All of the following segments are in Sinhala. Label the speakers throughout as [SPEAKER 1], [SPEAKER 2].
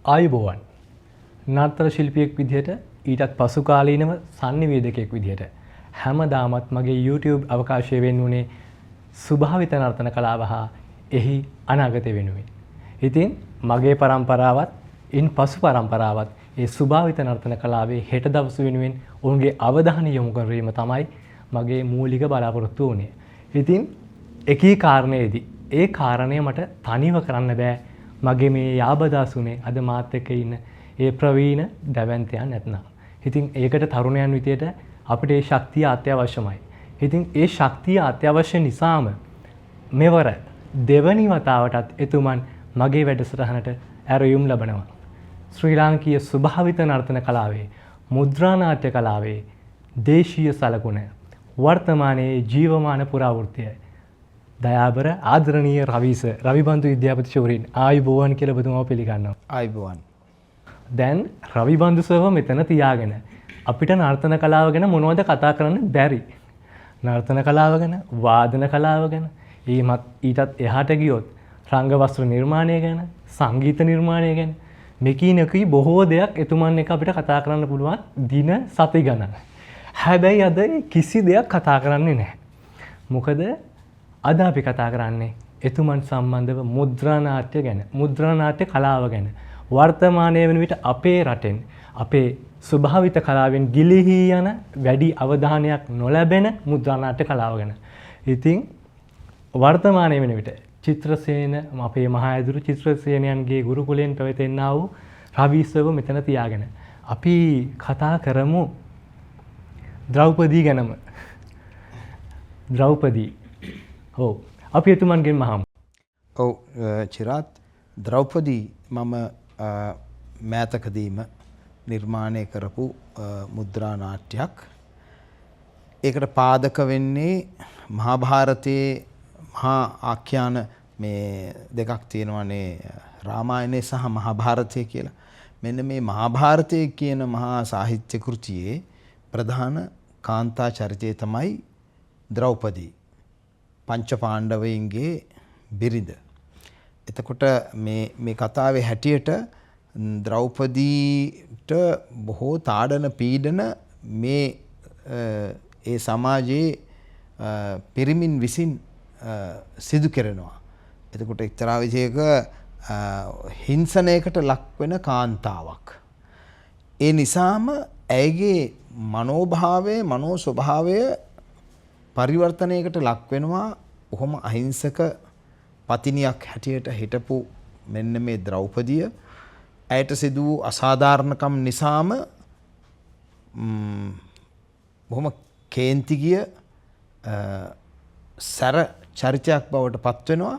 [SPEAKER 1] ආයුබෝවන් නාට්‍ය ශිල්පියෙක් විදිහට ඊටත් පසු කාලීනව සංනිවේදකයෙක් විදිහට හැමදාමත් මගේ YouTube අවකාශය වෙන්නුනේ ස්වභාවිත නර්තන කලාව හා එහි අනාගතය වෙනුවෙන්. ඉතින් මගේ પરම්පරාවත් ඉන් පසු પરම්පරාවත් ඒ ස්වභාවිත නර්තන කලාවේ හෙට දවස වෙනුවෙන් ඔවුන්ගේ අවධානය යොමු කිරීම තමයි මගේ මූලික බලාපොරොත්තු වුණේ. ඉතින් එකී කාරණේදී ඒ කාරණය මට තනිව කරන්න බෑ. මගේ මේ යාබදාසුනේ අද මාත් එක්ක ඉන්න ඒ ප්‍රවීණ දැවැන්තයන් නැත්නම්. ඉතින් ඒකට තරුණයන් විදියට අපිට ඒ ශක්තිය අත්‍යවශ්‍යමයි. ඉතින් ඒ ශක්තිය අත්‍යවශ්‍ය නිසාම මෙවර දෙවනි වතාවටත් එතුමන් මගේ වැඩසටහනට ඇරයුම් ලබනවා. ශ්‍රී ලාංකීය ස්වභාවිත නර්තන කලාවේ මුද්‍රා නාට්‍ය කලාවේ දේශීය සලකුණ වර්තමානයේ ජීවමාන පුරාවෘත්තය දයාබර ආදරණීය රවිබන්දු විද්‍යාපති ශූරින් ආයුබෝවන් කියලා ඔබතුමාව පිළිගන්නවා.
[SPEAKER 2] ආයුබෝවන්.
[SPEAKER 1] දැන් රවිබන්දු සර්ව මෙතන තියාගෙන අපිට නර්තන කලාව ගැන මොනවද කතා කරන්න බැරි? නර්තන කලාව ගැන, වාදන කලාව ගැන, ඊටත් එහාට ගියොත් රංග වස්ත්‍ර නිර්මාණය ගැන, සංගීත නිර්මාණය ගැන මෙකී බොහෝ දෙයක් එතුමන් එක අපිට කතා කරන්න පුළුවන් දින සති ගණන්. හැබැයි අද කිසි දෙයක් කතා කරන්නේ නැහැ. මොකද අද අපි කතා කරන්නේ එතුමන් සම්බන්ධව මුද්‍රා නාට්‍ය ගැන, මුද්‍රා නාට්‍ය කලාව ගැන. වර්තමානයේ වෙන විට අපේ රටෙන් අපේ ස්වභාවිත කලාවෙන් ගිලිහි යන වැඩි අවධානයක් නොලැබෙන මුද්‍රා නාට්‍ය කලාව ගැන. ඉතින් වර්තමානයේ වෙන විට චිත්‍රසේන අපේ මහා ඇදුරු චිත්‍රසේනයන්ගේ ගුරුකුලයෙන් පැවතෙන්නා වූ රවිසව මෙතන තියාගෙන අපි කතා කරමු ද්‍රෞපදී ගැනම. ද්‍රෞපදී. ඔව්. අපි එතුමන්ගෙන් අහමු.
[SPEAKER 2] ඔව් චිරාත් ද්‍රෞපදී මම මෑතකදීම නිර්මාණය කරපු මුද්‍රා නාට්‍යයක්. ඒකට පාදක වෙන්නේ මහා භාරතයේ මහා ආඛ්‍යාන මේ දෙකක් තියෙනවානේ, රාමායනය සහ මහා භාරතය කියලා. මෙන්න මේ මහා භාරතය කියන මහා සාහිත්‍ය කෘතියේ ප්‍රධාන කාන්තා චරිතය තමයි ද්‍රෞපදී, පංච පාණ්ඩවයින්ගේ බිරිඳ. එතකොට මේ කතාවේ හැටියට ද්‍රෞපදීට බොහෝ තාඩන පීඩන මේ ඒ සමාජයේ පිරිමින් විසින් සිදු කරනවා. එතකොට එක්තරා විදිහක හිංසනයකට ලක්වෙන කාන්තාවක්. ඒ නිසාම ඇයගේ මනෝභාවය, මනෝ ස්වභාවය පරිවර්තනයකට ලක් වෙනවා. ඔහොම අහිංසක පතිනියක් හැටියට හිටපු මෙන්න මේ ද්‍රෞපදිය ඇයට සිදු වූ අසාධාරණකම් නිසාම බොහොම කේන්ති ගිය සැර චරිතයක් බවට පත් වෙනවා.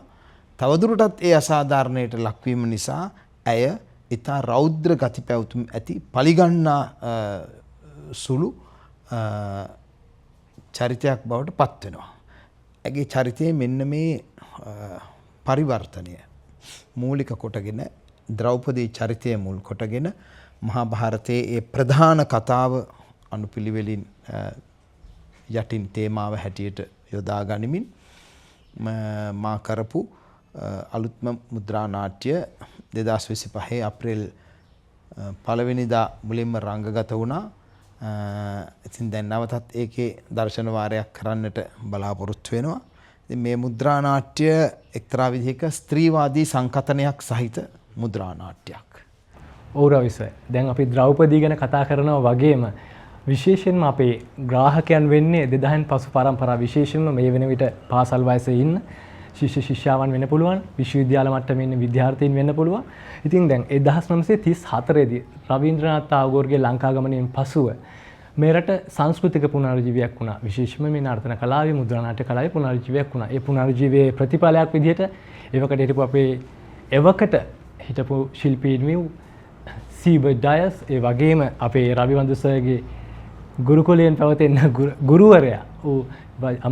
[SPEAKER 2] තවදුරටත් ඒ අසාධාරණයට ලක්වීම නිසා ඇය ඉතා රෞද්‍ර ගති පැවතුම් ඇති පලිගන්නා සුළු චරිතයක් බවට පත් වෙනවා. ඇගේ චරිතයේ මෙන්න මේ පරිවර්තනය මූලික කොටගෙන, ද්‍රෞපදී චරිතය මුල් කොටගෙන මහා භාරතයේ ඒ ප්‍රධාන කතාව අනුපිළිවෙලින් යටින් තේමාව හැටියට යොදා ගනිමින් මා කරපු අලුත්ම මුද්‍රා නාට්‍ය 2025 අප්‍රේල් 1 වෙනිදා මුලින්ම රංගගත වුණා. ඉතින් දැන් නැවතත් ඒකේ දර්ශන වාරයක් කරන්නට බලාපොරොත්තු වෙනවා. ඉතින් මේ මුද්‍රා නාට්‍ය එක්තරා විදිහක ස්ත්‍රීවාදී සංකතනයක් සහිත මුද්‍රා නාට්‍යයක්.
[SPEAKER 1] ඔව් රවිස. දැන් අපි ද්‍රෞපදී ගැන කතා කරනවා වගේම විශේෂයෙන්ම අපේ ග්‍රාහකයන් වෙන්නේ 2000න් පසු පරම්පරාව, විශේෂයෙන්ම මේ වෙන විට පාසල් වයසේ ඉන්න ශිෂ්‍ය ශිෂ්‍යාවන් වෙන්න පුළුවන්, විශ්වවිද්‍යාල මට්ටමේ ඉන්න විද්‍යාර්ථීන් වෙන්න පුළුවන්. ඉතින් දැන් 1934 දී රවීන්ද්‍රනාත් tagore ලංකා ගමනයෙන් පසුව මේ රට සංස්කෘතික පුනරුජීවයක් වුණා. විශේෂයෙන්ම මේ නර්තන කලාවේ, මුද්‍රා නාට්‍ය කලාවේ පුනරුජීවයක් වුණා. ඒ පුනරුජීවයේ ප්‍රතිඵලයක් විදිහට එවකට හිටපු අපේ එවකට හිටපු ශිල්පීන් වූ සීබර්ට් ඩයස්, ඒ වගේම අපේ රවිබන්දු සර්ගේ ගුරුකුලයෙන් පැවතෙන ගුරුවරයා වූ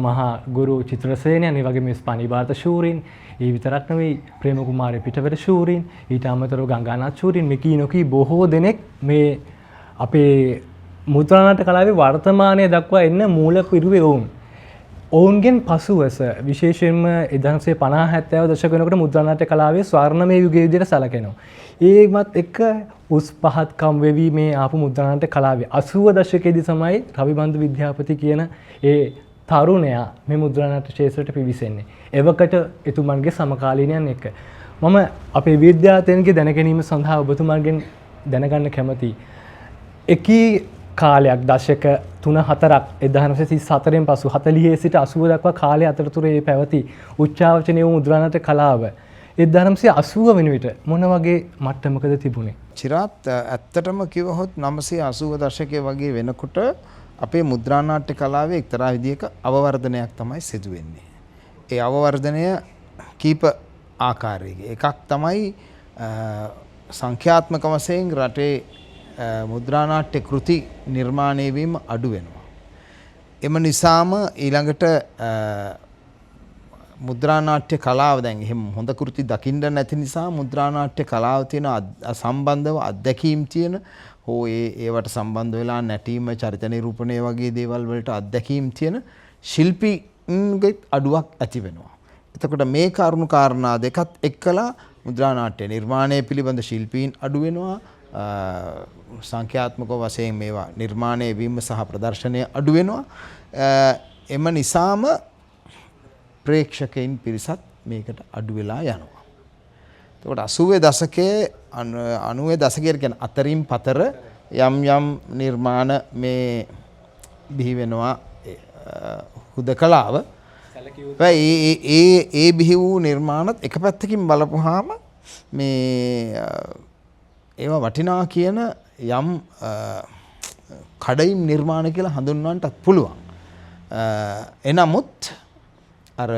[SPEAKER 1] මහා ගුරු චිත්‍රසේනයන්, ඒ වගේම ස්පානි භාරත ශූරීන්, ඒ විතරක් නෙවෙයි ප්‍රේම කුමාරය පිටවර ශූරීන්, ඊට අමතරව ගංගානාත් ශූරීන්, මෙකී නොකී බොහෝ දෙනෙක් මේ අපේ මුද්‍රා නාට්‍ය කලාවේ වර්තමානයේ දක්වා එන්න මූල පිරුවේ වුන්. ඔවුන්ගෙන් පසුවස විශේෂයෙන්ම 1950-70 දශක වෙනකොට මුද්‍රා නාට්‍ය කලාවේ ස්වර්ණමය යුගයේ විදිහට සැලකෙනවා. ඒකමත් එක්ක උස් පහත්කම් වෙවි මේ ආපු මුද්‍රා නාට්‍ය කලාවේ 80 දශකයේදී තමයි රවිබන්දු විද්‍යාපති කියන ඒ තරුණයා මේ මුද්‍රා නාට්‍ය ක්ෂේත්‍රයට පිවිසෙන්නේ. එවකට එතුමන්ගේ සමකාලීනයන් එක්ක මම අපේ විද්‍යාර්ථයන්ගේ දැනගැනීම සඳහා ඔබතුමාගෙන් දැනගන්න කැමතියි. එකී කාලයක් දශක 3-4ක් 1934න් පසු 40 සිට 80 දක්වා කාලය අතරතුරේ පැවති උච්චාවචනීය වූ මුද්‍රා නාට්‍ය කලාව 1980 වෙන විට මොන වගේ මට්ටමකද තිබුණේ?
[SPEAKER 2] චිරාත් ඇත්තටම කිව්වහොත් 980 දශකයේ වගේ වෙනකොට අපේ මුද්‍රා නාට්‍ය කලාවේ එක්තරා විදියක අවවර්ධනයක් තමයි සිදු වෙන්නේ. ඒ අවවර්ධනය කීප ආකාරයක එකක් තමයි සංඛ්‍යාත්මක වශයෙන් රටේ මුද්‍රා නාට්‍ය කෘති නිර්මාණය වීම අඩු වෙනවා. එම නිසාම ඊළඟට මුද්‍රා නාට්‍ය කලාව දැන් එහෙම හොඳ කෘති දකින්න නැති නිසා මුද්‍රා නාට්‍ය කලාව තියෙන සම්බන්ධව අත්දැකීම් තියෙන හෝ ඒවට සම්බන්ධ වෙලා නැටීම චරිත නිරූපණය වගේ දේවල් වලට අත්දැකීම් තියෙන ශිල්පීන්ගේ අඩුවක් ඇති වෙනවා. එතකොට මේ කරුණු කාරණා දෙකත් එක්කලා මුද්‍රා නාට්‍ය නිර්මාණය පිළිබඳ ශිල්පීන් අඩු වෙනවා. සංඛ්‍යාත්මක වශයෙන් මේවා නිර්මාණය වීම සහ ප්‍රදර්ශනය අඩු වෙනවා. එම නිසාම ප්‍රේක්ෂකයින් පිරිසත් මේකට අඩු වෙලා යනවා. එතකොට 80 දශකයේ 90 දශකයේ කියන අතරින් පතර යම් යම් නිර්මාණ මේ බිහි වෙනවා හුදකලාව. ඒ බිහි වූ නිර්මාණත් එක පැත්තකින් බලපුවාම මේ ඒවා වටිනා කියන යම් කඩයිම් නිර්මාණ කියලා හඳුන්වන්නටත් පුළුවන්. එනමුත් අර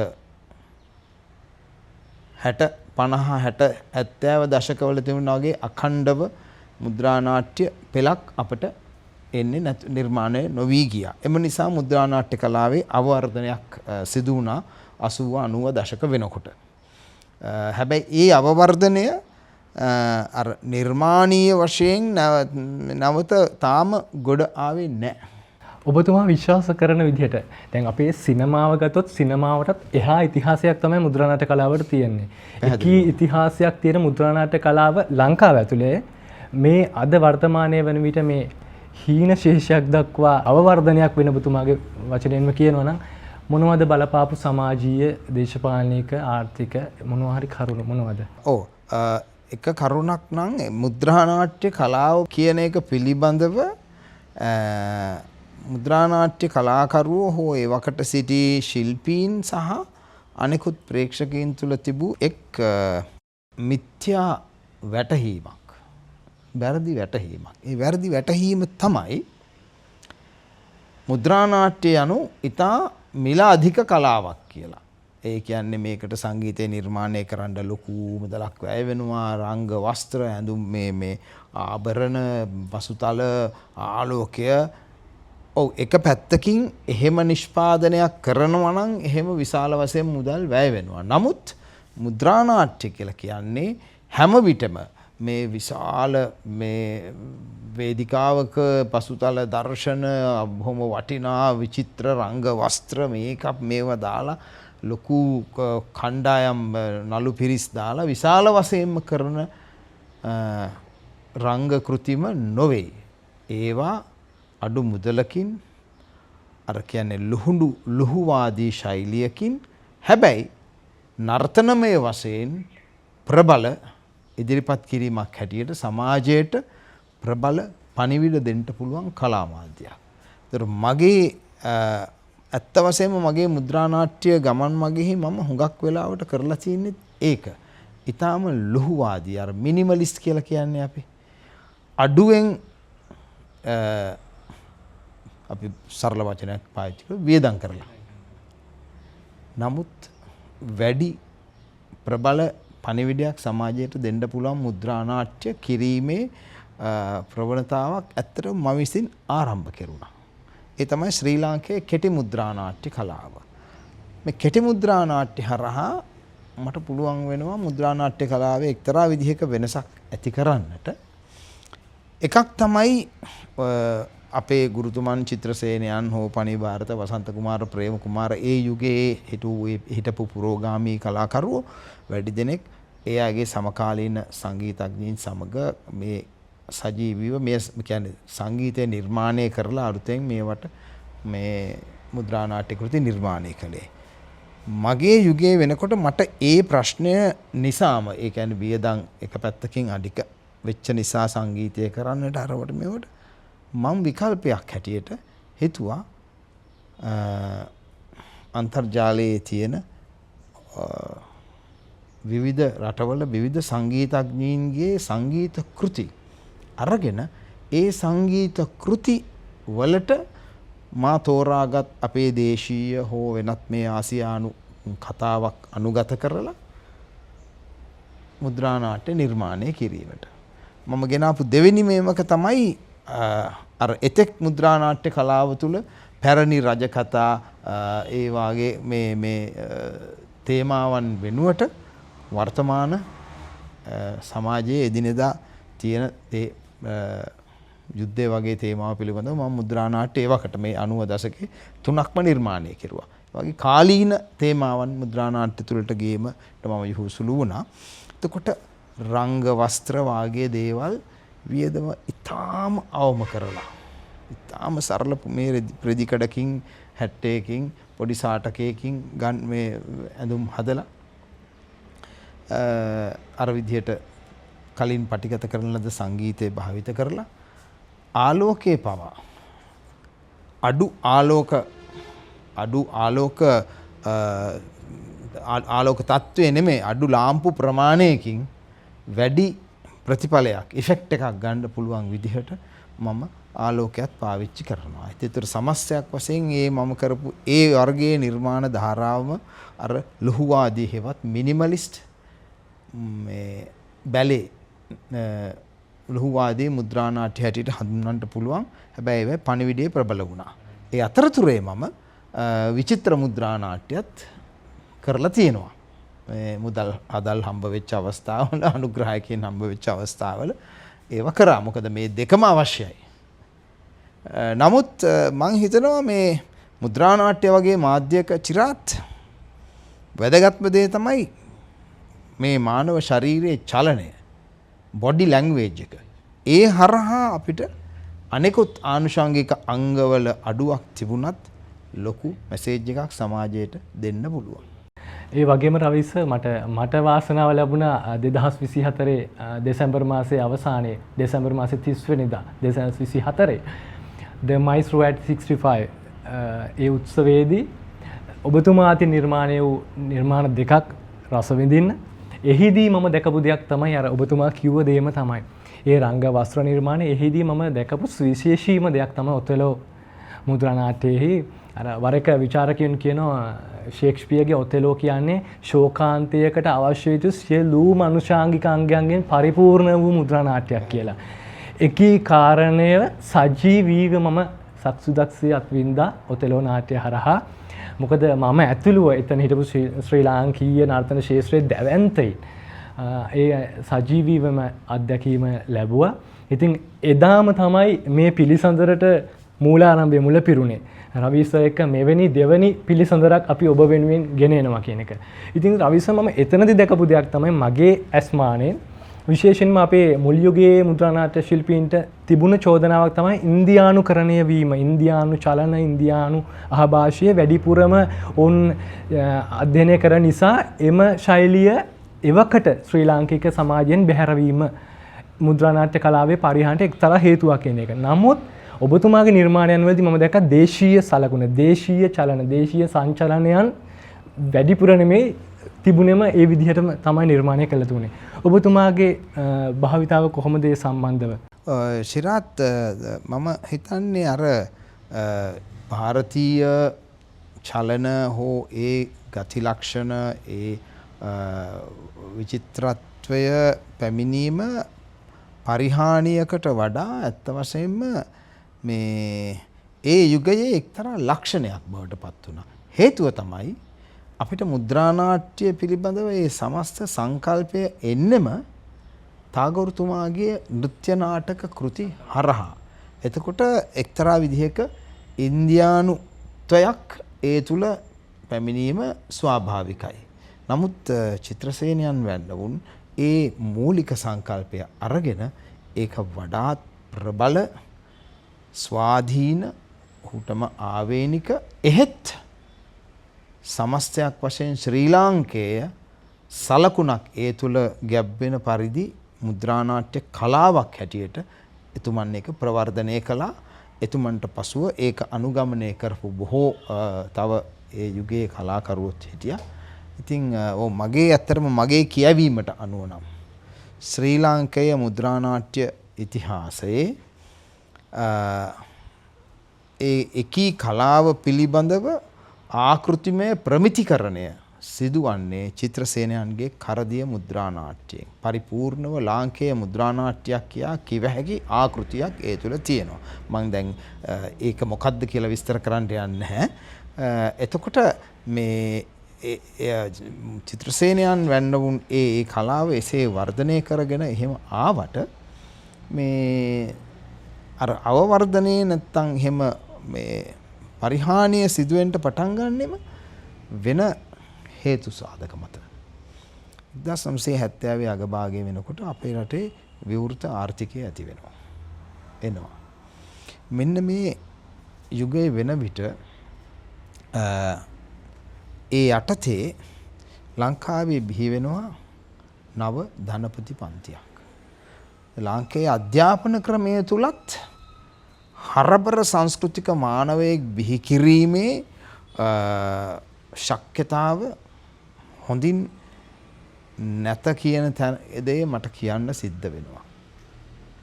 [SPEAKER 2] 60 50 60 70 දශකවල තිබුණා වගේ අඛණ්ඩව මුද්‍රා නාට්‍ය පෙළක් අපට එන්නේ නිර්මාණය නොවී ගියා. එම නිසා මුද්‍රා නාට්‍ය කලාවේ අවවර්ධනයක් සිදු වුණා 80 90 දශක වෙනකොට. හැබැයි ඒ අවවර්ධනය අර නිර්මාණීය වශයෙන් නැවත තාම ගොඩ ආවේ නැහැ.
[SPEAKER 1] ඔබතුමා විශ්වාස කරන විදිහට දැන් අපේ සිනමාව ගත්තොත් සිනමාවටත් එහා ඉතිහාසයක් තමයි මුද්‍රා නාට්‍ය කලාවට තියෙන්නේ. එකී ඉතිහාසයක් තියෙන මුද්‍රා නාට්‍ය කලාව ලංකාව ඇතුලේ මේ අද වර්තමානයේ වන විට මේ හීන ශේෂයක් දක්වා අවවර්ධනයක් වෙන ඔබතුමාගේ වචනයෙන්ම කියනවා නම් මොනවද බලපාපු සමාජීය දේශපාලනික ආර්ථික මොනවා හරි කරුණු මොනවද?
[SPEAKER 2] ඔව් එක කරුණක් නම් මුද්‍රා නාට්‍ය කලාව කියන එක පිළිබඳව මුද්‍රා නාට්‍ය කලාකරුවෝ හෝ ඒ වකට සිටි ශිල්පීන් සහ අනෙකුත් ප්‍රේක්ෂකයන් තුළ තිබූ එක් මිත්‍යා වැටහීමක්, වැරදි වැටහීමක්. ඒ වැරදි වැටහීම තමයි මුද්‍රා නාට්‍ය යනු ඉතා මිල අධික කලාවක් කියලා. ඒ කියන්නේ මේකට සංගීතය නිර්මාණය කරන්න ලොකු මුදලක් වැය වෙනවා. රංග වස්ත්‍ර ඇඳුම් මේ ආභරණ පසුතල ආලෝකය. ඔව් එක පැත්තකින් එහෙම නිෂ්පාදනයක් කරනවා නම් එහෙම විශාල වශයෙන් මුදල් වැය වෙනවා. නමුත් මුද්‍රා නාට්‍ය කියලා කියන්නේ හැම විටම මේ විශාල මේ වේදිකාවක පසුතල දර්ශන බොහොම වටිනා විචිත්‍ර රංග වස්ත්‍ර මේකප් මේවා දාලා ලොකු කණ්ඩායම් නළු පිරිස් දාලා විශාල වශයෙන්ම කරන රංග කෘතිම නොවේ. ඒවා අඩු මුදලකින් අර කියන්නේ ලුහුවාදී ශෛලියකින් හැබැයි නර්තනමය වශයෙන් ප්‍රබල ඉදිරිපත් කිරීමක් හැටියට සමාජයට ප්‍රබල පණිවිඩ දෙන්න පුළුවන් කලා මාධ්‍යයක්. ඒතර මගේ ඇත්ත වශයෙන්ම මගේ මුද්‍රා නාට්‍ය ගමන් මගෙහි මම හුඟක් වෙලාවට කරලා තියෙන්නේ ඒක. ඊටාම ලුහුවාදී අර මිනිමලිස්ට් කියලා කියන්නේ අපි. අඩුවෙන් අපි සරල වචනයක් පාවිච්චි කරලා වියදම් කරලා. නමුත් වැඩි ප්‍රබල පණිවිඩයක් සමාජයට දෙන්න පුළුවන් මුද්‍රා නාට්‍ය කිරීමේ ප්‍රවණතාවක් ඇත්තටම මම විසින් ආරම්භ කෙරුණා. ඒ තමයි ශ්‍රී ලාංකේය කෙටි මුද්‍රා නාට්‍ය කලාව. මේ කෙටි මුද්‍රා නාට්‍ය හරහා මට පුළුවන් වෙනවා මුද්‍රා නාට්‍ය කලාවේ එක්තරා විදිහක වෙනසක් ඇති කරන්නට. එකක් තමයි අපේ ගුරුතුමන් චිත්‍රසේනයන් හෝ පණිභාරත වසන්ත කුමාර ප්‍රේම කුමාර ඒ යුගයේ හිටපු පුරෝගාමී කලාකරුවෝ වැඩි දෙනෙක් එයාගේ සමකාලීන සංගීතඥයින් සමග මේ සජීවීව මේ කියන්නේ සංගීතය නිර්මාණය කරලා අලුතෙන් මේවට මේ මුද්‍රා නාට්‍ය කෘති නිර්මාණය කළේ. මගේ යුගයේ වෙනකොට මට ඒ ප්‍රශ්නය නිසාම ඒ කියන්නේ වියදම් එක පැත්තකින් අධික වෙච්ච නිසා සංගීතය කරන්නට අරවට මේවට මම විකල්පයක් හැටියට හිතුවා අන්තර්ජාලයේ තියෙන විවිධ රටවල විවිධ සංගීතඥයින්ගේ සංගීත කෘති අරගෙන ඒ සංගීත කෘති වලට මා තෝරාගත් අපේ දේශීය හෝ වෙනත් මේ ආසියානු කතාවක් අනුගත කරලා මුද්‍රා නාට්‍ය නිර්මාණය කිරීමට මම ගෙනාපු දෙවෙනි මේමක තමයි අර එතෙක් මුද්‍රා නාට්‍ය කලාව තුළ පැරණි රජ කතා ඒ වාගේ මේ තේමාවන් වෙනුවට වර්තමාන සමාජයේ එදිනෙදා තියෙන යුද්ධය වගේ තේමාව පිළිබඳව මම මුද්‍රා නාට්‍ය ඒවකට මේ 90 දශකයේ 3ක්ම නිර්මාණය කෙරුවා. ඒ වගේ කාලීන තේමාවන් මුද්‍රා නාට්‍ය තුළට ගේමට මම යහුසුළු වුණා. එතකොට රංග වස්ත්‍ර වාගේ දේවල් වියදම ඉතාම අවම කරලා ඉතාම සරල මේ ප්‍රෙදිකඩකින් 70කින් පොඩි සාටකයකින් මේ ඇඳුම් හදලා අර විදිහට කලින් පටිගත කරන ලද සංගීතය භාවිත කරලා ආලෝකයේ පවා අඩු ආලෝක තත්ත්වය නෙමෙයි අඩු ලාම්පු ප්‍රමාණයකින් වැඩි ප්‍රතිඵලයක් ඉෆෙක්ට් එකක් ගන්න පුළුවන් විදිහට මම ආලෝකයක් පාවිච්චි කරනවා. ඒතර සමස්තයක් වශයෙන් මම කරපු ඒ වර්ගයේ නිර්මාණ ධාරාවම අර ලුහුවාදී හෙවත් මිනිමලිස්ට් මේ බැලේ ලුහුවාදී මුද්‍රා නාට්‍ය හැටියට හඳුන්වන්න පුළුවන්. හැබැයි ඒ පණිවිඩයේ ප්‍රබල වුණා. ඒ අතරතුරේ මම විචිත්‍ර මුද්‍රා නාට්‍යත් කරලා තියෙනවා. මුදල් අදල් හම්බ වෙච්ච අවස්ථාවල අනුග්‍රහයකින් හම්බ වෙච්ච අවස්ථාවල ඒව කරා. මොකද මේ දෙකම අවශ්‍යයි. නමුත් මං හිතනවා මේ මුද්‍රා නාට්‍ය වගේ මාධ්‍යක චිරාත් වැදගත්ම දේ තමයි මේ මානව ශරීරයේ චලනය බොඩි ලැන්ග්වේජ් එක. ඒ හරහා අපිට අනෙකුත් ආනුෂංගික අංගවල අඩුවක් තිබුණත් ලොකු මැසේජ් එකක් සමාජයට දෙන්න පුළුවන්.
[SPEAKER 1] ඒ වගේම රවිස් මට වාසනාව ලැබුණා 2024 දෙසැම්බර් මාසයේ අවසානයේ දෙසැම්බර් මාසයේ 30 වෙනිදා 2024 The Maestro at 65 ඒ උත්සවයේදී ඔබතුමා අතින් නිර්මාණය වූ නිර්මාණ දෙකක් රස විඳින්න. එහිදී මම දැකපු දෙයක් තමයි අර ඔබතුමා කිව්ව දේම තමයි. ඒ රංග වස්ත්‍ර නිර්මාණය එහිදී මම දැකපු සුවිශේෂීම දෙයක් තමයි ඔතෙලෝ මුද්‍රා නාට්‍යයේහි අර වරක විචාරකයන් කියනවා ෂේක්ස්පියර්ගේ ඔතෙලෝ කියන්නේ ශෝකාන්තයකට අවශ්‍ය යුතු සියලුම අනුශාංගික අංගයන්ගෙන් පරිපූර්ණ වූ මුද්‍රා නාට්‍යයක් කියලා. එකී කාරණය සජීවීව මම සක්සුදක්ෂේ අත්විඳා ඔතෙලෝ නාට්‍ය හරහා. මොකද මම ඇතුළුව එතන හිටපු ශ්‍රී ලාංකීය නර්තන ශාස්ත්‍රයේ දැවැන්තයින් ඒ සජීවීවම අත්දැකීම ලැබුවා. ඉතින් එදාම තමයි මේ පිළිසඳරට මූලාරම්භය මුල පිරුණේ. රවිස එක්ක මෙවැනි දෙවැනි පිළිසඳරක් අපි ඔබ වෙනුවෙන් ගෙන එනවා කියන එක. ඉතින් රවිස මම එතනදී දැකපු දෙයක් තමයි මගේ ඇස්මානේ විශේෂයෙන්ම අපේ මුල් යුගයේ මුද්‍රා නාට්‍ය ශිල්පීන්ට තිබුණ චෝදනාවක් තමයි ඉන්දියානුකරණය වීම. ඉන්දියානු චලන ඉන්දියානු අහභාෂය වැඩිපුරම ඔවුන් අධ්‍යයනය කරන නිසා එම ශෛලිය එවකට ශ්‍රී ලාංකික සමාජයෙන් බැහැරවීම මුද්‍රා නාට්‍ය කලාවේ පරිහානියට එක්තරා හේතුවක් කියන එක. නමුත් ඔබතුමාගේ නිර්මාණයන් වලදී මම දැක්කා දේශීය සලකුණ, දේශීය චලන, දේශීය සංචලනයන් වැඩිපුර නෙමේ තිබුණෙම ඒ විදිහටම තමයි නිර්මාණය කළ තුනේ. ඔබතුමාගේ භාවිතාව කොහොමද ඒ සම්බන්ධව?
[SPEAKER 2] ශිරාත් මම හිතන්නේ අර ಭಾರತೀಯ චලන හෝ ඒ ගති ලක්ෂණ ඒ විචිත්‍රත්වය පැමිණීම පරිහානියකට වඩා ඇත්ත වශයෙන්ම මේ ඒ යුගයේ එක්තරා ලක්ෂණයක් බවට පත් වුණා. හේතුව තමයි අපිට මුද්‍රා නාට්‍ය පිළිබඳව ඒ සමස්ත සංකල්පය එන්නෙම තාගොරුතුමාගේ නෘත්‍ය නාටක කෘති හරහා. එතකොට එක්තරා විදිහක ඉන්දියානුත්වයක් ඒ තුල පැමිණීම ස්වාභාවිකයි. නමුත් චිත්‍රසේනයන් වැන්නවුන් ඒ මූලික සංකල්පය අරගෙන ඒක වඩාත් ප්‍රබල ස්වාධීන ඔහුටම ආවේනික එහෙත් සමස්තයක් වශයෙන් ශ්‍රී ලාංකේය සලකුණක් ඒ තුල ගැබ්වෙන පරිදි මුද්‍රානාට්‍ය කලාවක් හැටියට එතුමන් ඒක ප්‍රවර්ධනය කළා. එතුමන්ට පසුව ඒක අනුගමනය කරපු බොහෝ තව ඒ යුගයේ කලාකරුවොත් හිටියා. ඉතින් මගේ ඇත්තටම මගේ කියවීමට අනුව නම් ශ්‍රී ලාංකේය මුද්‍රානාට්‍ය ඉතිහාසයේ ඒ එකී කලාව පිළිබඳව ආකෘතිමය ප්‍රමිතිකරණය සිදුවන්නේ චිත්‍රසේනයන්ගේ කරදිය මුද්‍රානාට්‍යයෙන්. පරිපූර්ණව ලාංකේය මුද්‍රානාට්‍යයක් කියා කිව හැකි ආකෘතියක් ඒ තුළ තියෙනවා. මම දැන් ඒක මොකක්ද කියලා විස්තර කරන්න යන්නේ නැහැ. එතකොට මේ චිත්‍රසේනයන් වැන්නවුන් ඒ කලාව එසේ වර්ධනය කරගෙන එහෙම ආවට මේ අර අවවර්ධනයේ නැත්තම් එහෙම මේ පරිහානිය සිදුවෙන්න පටන් ගන්නෙම වෙන හේතු සාධක මත. 1970 අගභාගයේ වෙනකොට අපේ රටේ විවෘත ආර්ථිකය ඇති වෙනවා. එනවා. මෙන්න මේ යුගයේ වෙන විට ඒ යටතේ ලංකාවේ බිහි වෙනවා නව ධනපති පන්තියක්. ලාංකේය අධ්‍යාපන ක්‍රමය තුලත් හරබර සංස්කෘතික මානවයෙක් බිහි කිරීමේ ශක්්‍යතාව හොඳින් නැත කියන දේ මට කියන්න සිද්ධ වෙනවා.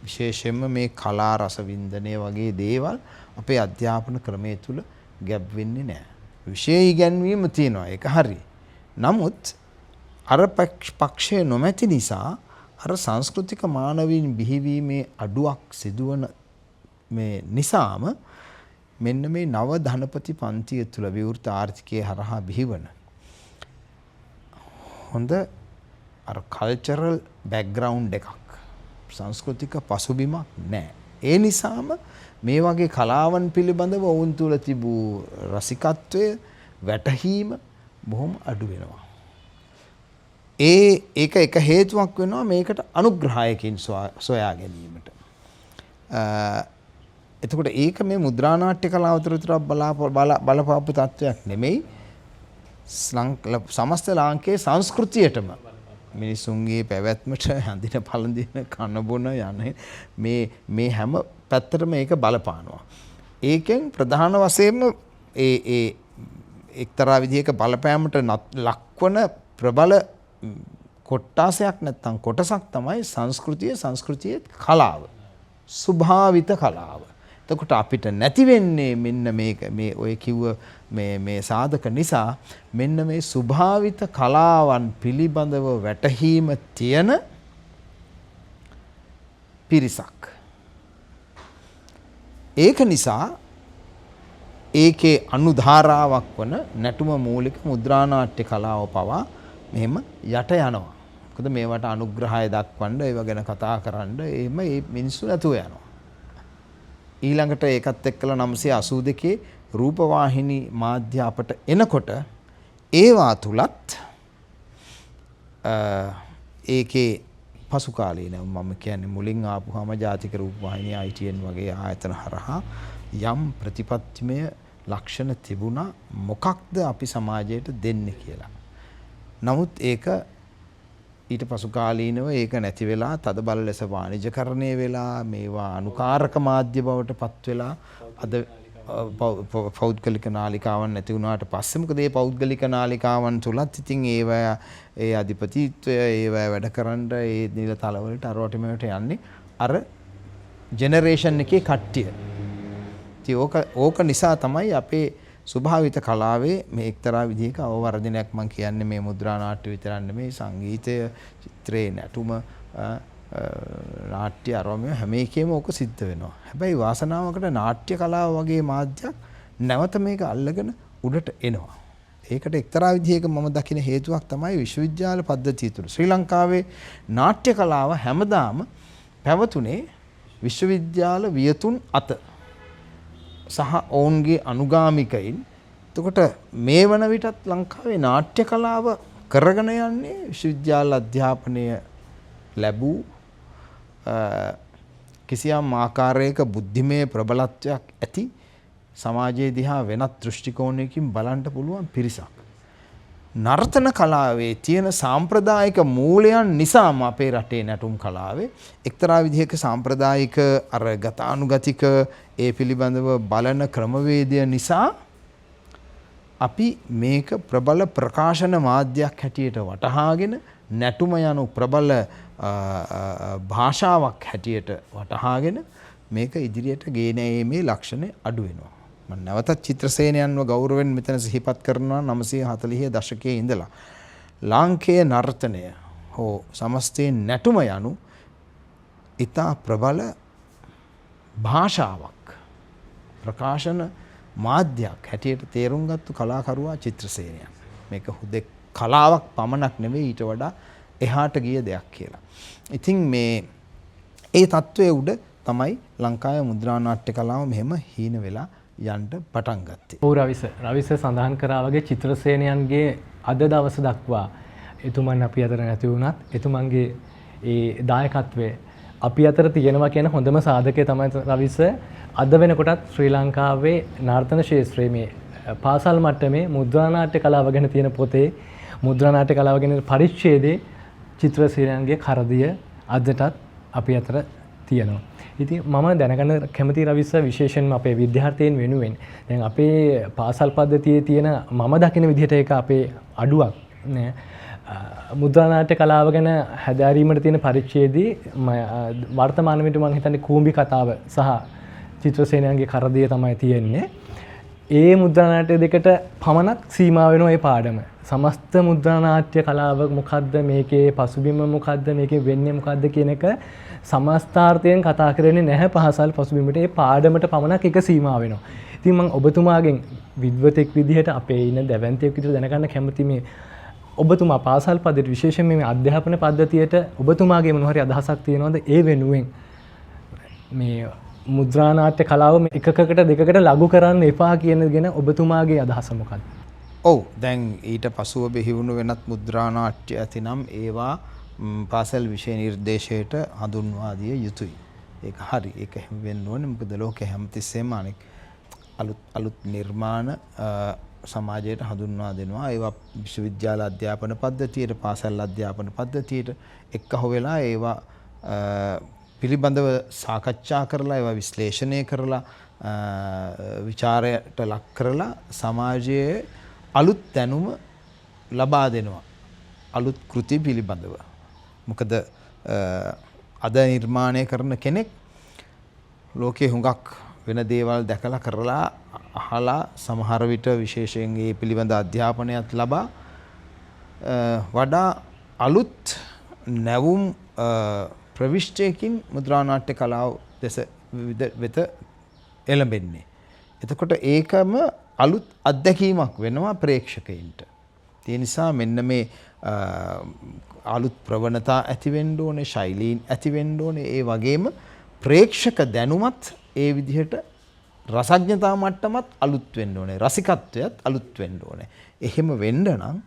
[SPEAKER 2] විශේෂයෙන්ම මේ කලා රස වින්දනය වගේ දේවල් අපේ අධ්‍යාපන ක්‍රමය තුල ගැබ් වෙන්නේ නැහැ. විෂය ඉගැන්වීම තියෙනවා ඒක හරි. නමුත් අර පක්ෂය නොමැති නිසා අර සංස්කෘතික මානවීන් බිහිවීමේ අඩුවක් සිදුවන මේ නිසාම මෙන්න මේ නව ධනපති පන්තිය තුළ විවෘත ආර්ථිකයේ හරහා බිහිවන හොඳ අර කල්චරල් බෑග්ග්‍රවුන්ඩ් එකක් සංස්කෘතික පසුබිමක් නැහැ. ඒ නිසාම මේ වගේ කලාවන් පිළිබඳව ඔවුන් තුළ තිබූ රසිකත්වය වැටහීම බොහොම අඩු වෙනවා. ඒක එක හේතුවක් වෙනවා මේකට අනුග්‍රහයකින් සොයා ගැනීමට. එතකොට ඒක මේ මුද්‍රානාට්‍ය කලාව තුළ විතරක් බලපාපු තත්වයක් නෙමෙයි. සමස්ත ලාංකේය සංස්කෘතියටම මිනිසුන්ගේ පැවැත්මට හඳින පළඳින කන බොන යන මේ හැම පැත්තටම ඒක බලපානවා. ඒකෙන් ප්‍රධාන වශයෙන්ම ඒ එක්තරා විදිහක බලපෑමට ලක්වන ප්‍රබල කොට්ටාසයක් නැත්තම් කොටසක් තමයි සංස්කෘතියේ කලාව. ස්වභාවිත කලාව. එතකොට අපිට නැති වෙන්නේ මෙන්න මේ ඔය කිව්ව මේ සාධක නිසා මෙන්න මේ ස්වභාවිත කලාවන් පිළිබඳව වැටහීම තියෙන පිරිසක්. ඒක නිසා ඒකේ අනුධාරාවක් වන නැටුම මූලික මුද්‍රානාට්‍ය කලාව පවා මෙහෙම යට යනවා. මොකද මේවට අනුග්‍රහය දක්වන්න ඒව ගැන කතා කරන්න එහෙම මේ මිනිස්සු නැතුව යනවා. ඊළඟට ඒකත් එක්කලා 982 රූපවාහිනී මාධ්‍ය අපට එනකොට ඒවා තුලත් ඒකේ පසු කාලීන මම කියන්නේ මුලින් ආපුවාම ජාතික රූපවාහිනිය ITN වගේ ආයතන හරහා යම් ප්‍රතිපත්තිමය ලක්ෂණ තිබුණා මොකක්ද අපි සමාජයට දෙන්නේ කියලා. නමුත් ඒක ඊට පසු කාලීනව ඒක නැති වෙලා තදබල ලෙස වාණිජකරණය වෙලා මේවා අනුකාරක මාධ්‍ය බවට පත් වෙලා අද පෞද්ගලික නාලිකාවන් නැති වුණාට පස්සේ මොකද මේ පෞද්ගලික නාලිකාවන් තුලත් ඉතින් ඒවා ඒ අධිපතිත්වය ඒවා වැඩ කරන්න ඒ නිල තලවලට අරවට මේවට යන්නේ අර ජෙනරේෂන් එකේ කට්ටිය. ඉතින් ඕක නිසා තමයි අපේ ස්වභාවිත කලාවේ මේ එක්තරා විදිහක අවවර්ධනයක් මම කියන්නේ මේ මුද්‍රා නාට්‍ය විතරක් නෙමෙයි සංගීතය චිත්‍රේ නැටුම නාට්‍ය ආරම්භය හැම එකෙම ඕක සිද්ධ වෙනවා. හැබැයි වාසනාවකට නාට්‍ය කලාව වගේ මාධ්‍යයක් නැවත මේක අල්ලගෙන උඩට එනවා. ඒකට එක්තරා විදිහක මම දකින හේතුවක් තමයි විශ්වවිද්‍යාල පද්ධතිය තුළ ශ්‍රී ලංකාවේ නාට්‍ය කලාව හැමදාම පැවතුනේ විශ්වවිද්‍යාල වියතුන් අත සහ ඔවුන්ගේ අනුගාමිකයින්. එතකොට මේ වන විටත් ලංකාවේ නාට්‍ය කලාව කරගෙන යන්නේ විශ්වවිද්‍යාල අධ්‍යාපනය ලැබූ කිසියම් ආකාරයක බුද්ධිමය ප්‍රබලත්වයක් ඇති සමාජයේ දිහා වෙනත් දෘෂ්ටි කෝණයකින් බලන්න පුළුවන් පිරිසක්. නර්තන කලාවේ තියෙන සාම්ප්‍රදායික මූලයන් නිසාම අපේ රටේ නැටුම් කලාවේ එක්තරා විදිහක සාම්ප්‍රදායික අර ගතානුගතික ඒ පිළිබඳව බලන ක්‍රමවේදය නිසා අපි මේක ප්‍රබල ප්‍රකාශන මාධ්‍යයක් හැටියට වටහාගෙන නැටුම යනු ප්‍රබල භාෂාවක් හැටියට වටහාගෙන මේක ඉදිරියට ගෙන ඒමේ ලක්ෂණ අඩු වෙනවා. මම නැවතත් චිත්‍රසේනයන්ව ගෞරවයෙන් මෙතන සිහිපත් කරනවා 940 දශකයේ ඉඳලා ලාංකේය නර්තනය හෝ සමස්තයෙන් නැටුම යනු ඉතා ප්‍රබල භාෂාවක් ප්‍රකාශන මාධ්‍යයක් හැටියට තේරුම් ගත්තු කලාකරුවා චිත්‍රසේනයන්. මේක හුදෙක් කලාවක් පමණක් නෙවෙයි ඊට වඩා එහාට ගිය දෙයක් කියලා. ඉතින් මේ ඒ තත්වයේ උඩ තමයි ලංකාවේ මුද්‍රා නාට්‍ය කලාව මෙහෙම හීන වෙලා යන්න පටන් ගත්තේ.
[SPEAKER 1] ඔව් රවිස සඳහන් කරා වගේ චිත්‍රසේනයන්ගේ අද දවස දක්වා එතුමන් අපි අතර නැති වුණත් එතුමන්ගේ ඒ දායකත්වය අපි අතර තියෙනවා කියන හොඳම සාධකය තමයි රවිස අද වෙනකොටත් ශ්‍රී ලංකාවේ නර්තන ශාස්ත්‍රයේ මේ පාසල් මට්ටමේ මුද්‍රා නාට්‍ය කලාව ගැන තියෙන පොතේ මුද්‍රා නාට්‍ය කලාව ගැන පරිච්ඡේදයේ චිත්‍රසේනයන්ගේ කරදිය අදටත් අපි අතර තියෙනවා. ඉතින් මම දැනගන්න කැමති රවිස විශේෂයෙන්ම අපේ විද්‍යාර්ථීන් වෙනුවෙන් දැන් අපේ පාසල් පද්ධතියේ තියෙන මම දකින විදිහට ඒක අපේ අඩුවක් නෑ. මුද්‍රා නාට්‍ය කලාව ගැන හැදෑරීමට තියෙන පරිච්ඡේදයේ වර්තමාන විට මම හිතන්නේ කූඹි කතාව සහ චිත්‍රසේනයන්ගේ කරදිය තමයි තියෙන්නේ. ඒ මුද්‍රා නාට්‍ය දෙකට පමණක් සීමා වෙනවා මේ පාඩම. සමස්ත මුද්‍රා නාට්‍ය කලාව මොකද්ද, මේකේ පසුබිම මොකද්ද, මේකේ වෙන්නේ මොකද්ද කියන එක සමස්තාර්ථයෙන් කතා කරන්නේ නැහැ පාසල් පසුබිමට. ඒ පාඩමට පමණක් එක සීමා වෙනවා. ඉතින් මම ඔබතුමාගෙන් විද්වතෙක් විදිහට අපේ ඉන්න දැවැන්තයෙක් විදිහට දැනගන්න කැමති මේ ඔබතුමා පාසල් පද්ධතියට විශේෂයෙන් මේ අධ්‍යාපන පද්ධතියට ඔබතුමාගේ මොන හරි අදහසක් තියෙනවද ඒ වෙනුවෙන් මේ මුද්‍රා නාට්‍ය කලාව එකකට දෙකකට ලඝු කරන්න එපා කියන ඔබතුමාගේ අදහස මොකක්ද?
[SPEAKER 2] ඔව් දැන් ඊට පසුව බෙහෙවුණු වෙනත් මුද්‍රා නාට්‍ය ඇතිනම් ඒවා පාසල් විෂය නිර්දේශයට හඳුන්වා දිය යුතුයි. ඒක හරි. ඒක හැම වෙන්න ඕනේ. මොකද ලෝකේ හැමතිස්සෙම අනෙක් අලුත් නිර්මාණ සමාජයට හඳුන්වා දෙනවා. ඒවා විශ්වවිද්‍යාල අධ්‍යාපන පද්ධතියට, පාසල් අධ්‍යාපන පද්ධතියට එක්කහුව වෙලා ඒවා පිළිබඳව සාකච්ඡා කරලා ඒවා විශ්ලේෂණය කරලා විචාරයට ලක් කරලා සමාජයේ අලුත් දැනුම ලබා දෙනවා. අලුත් කෘති පිළිබඳව. මොකද අද නිර්මාණය කරන කෙනෙක් ලෝකේ හුඟක් වෙන දේවල් දැකලා කරලා අහලා සමහර විට විශේෂයෙන් ඒ පිළිබඳ අධ්‍යාපනයක් ලබා වඩා අලුත් නැවුම් ප්‍රවිෂ්ටයකින් මුද්‍රා නාට්‍ය කලාව වෙත එළඹෙන්නේ. එතකොට ඒකම අලුත් අත්දැකීමක් වෙනවා ප්‍රේක්ෂකයින්ට. ඒ නිසා මෙන්න මේ අලුත් ප්‍රවණතා ඇති වෙන්න ඕනේ, ශෛලීන් ඇති වෙන්න ඕනේ. ඒ වගේම ප්‍රේක්ෂක දැනුමත් ඒ විදිහට රසඥතා මට්ටමත් අලුත් වෙන්න ඕනේ. රසිකත්වයත් අලුත් වෙන්න ඕනේ. එහෙම වෙන්න නම්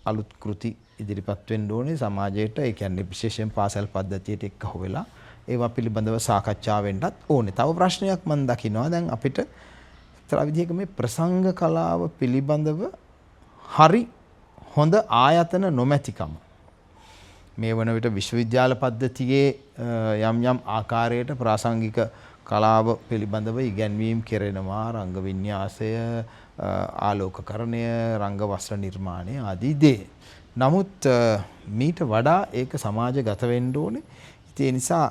[SPEAKER 2] අලුත් කෘති ඉදිරිපත් වෙන්න ඕනේ සමාජයට. ඒ කියන්නේ විශේෂයෙන් පාසල් පද්ධතියට එක්කහුව වෙලා ඒවා පිළිබඳව සාකච්ඡා වෙන්නත් ඕනේ. තව ප්‍රශ්නයක් මම දකිනවා දැන් අපිට එක්තරා විදිහක මේ ප්‍රසංග කලාව පිළිබඳව හරි හොඳ ආයතන නොමැතිකම. මේ වන විට විශ්වවිද්‍යාල පද්ධතියේ යම් යම් ආකාරයට ප්‍රාසංගික කලාව පිළිබඳව ඉගැන්වීම් කෙරෙනවා. රංග වින්‍යාසය, ආලෝකකරණය, රංග වස්ත්‍ර නිර්මාණය ආදී දේ. නමුත් මීට වඩා ඒක සමාජගත වෙන්න ඕනේ. ඒ නිසා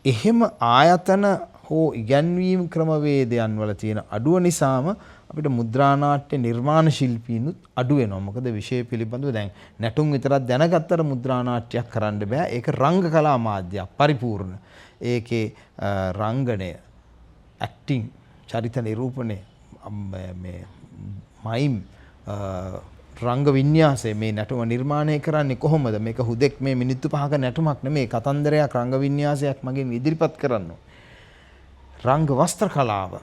[SPEAKER 2] එහෙම ආයතන හෝ ඉගැන්වීම් ක්‍රමවේදයන් වල තියෙන අඩුව නිසාම අපිට මුද්‍රා නාට්‍ය නිර්මාණ ශිල්පීනුත් අඩු වෙනවා. මොකද විෂය පිළිබඳව දැන් නැටුම් විතරක් දැනගත්තට මුද්‍රා නාට්‍යයක් කරන්න බෑ. ඒක රංග කලා මාධ්‍යයක් පරිපූර්ණ. ඒකේ රංගනය, ඇක්ටිං, චරිත නිරූපණය, මේ මයිම්, රංග වින්‍යාසය මේ නැටුම නිර්මාණය කරන්නේ කොහොමද? මේක හුදෙක් මේ මිනිත්තු 5ක නැටුමක් නෙමෙයි, කතන්දරයක්, රංග වින්‍යාසයක් මගින් ඉදිරිපත් කරනවා. රංග වස්ත්‍ර කලාව